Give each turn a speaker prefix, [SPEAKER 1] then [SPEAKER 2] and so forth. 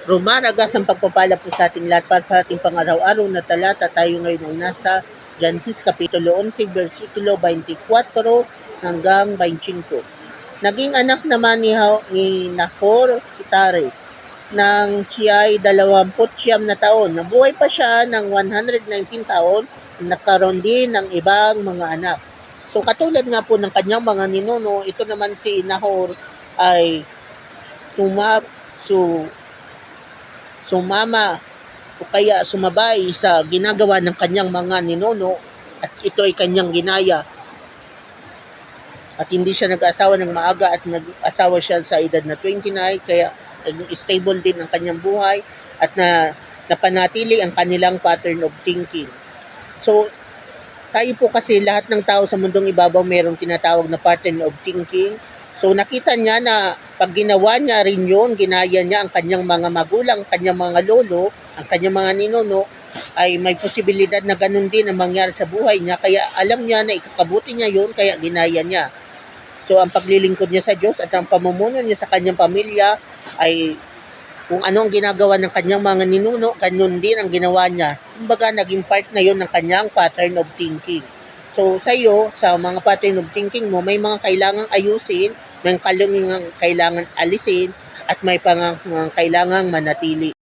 [SPEAKER 1] Rumaragas ang pagpapala po sa ating lahat para sa ating pang-araw-araw na talata. Tayo ngayon ay nasa Genesis Kapitulo 11, versikulo 24 hanggang 25. Naging anak naman ni Nahor si Tare nang siya ay 29 na taon. Nabuhay pa siya ng 119 taon, nagkaroon din ng ibang mga anak. So katulad nga po ng kanyang mga ninuno, ito naman si Nahor ay sumama o kaya sumabay sa ginagawa ng kanyang mga ninuno at ito ay kanyang ginaya. At hindi siya nag-asawa ng maaga at nag-asawa siya sa edad na 29, kaya stable din ang kanyang buhay at napanatili ang kanilang pattern of thinking. So, tayo po kasi lahat ng tao sa mundong ibabaw mayroong tinatawag na pattern of thinking. So nakita niya na pag ginawa niya rin yun, ginaya niya ang kanyang mga magulang, kanyang mga lolo, ang kanyang mga ninuno, ay may posibilidad na ganun din ang mangyari sa buhay niya. Kaya alam niya na ikakabuti niya yun, kaya ginaya niya. So ang paglilingkod niya sa Diyos at ang pamumuno niya sa kanyang pamilya ay kung ano ang ginagawa ng kanyang mga ninuno, ganun din ang ginawa niya. Kumbaga, naging part na yun ng kanyang pattern of thinking. So, sa iyo, sa mga pattern of thinking mo, may mga kailangang ayusin, may kailangang alisin, at may kailangang manatili.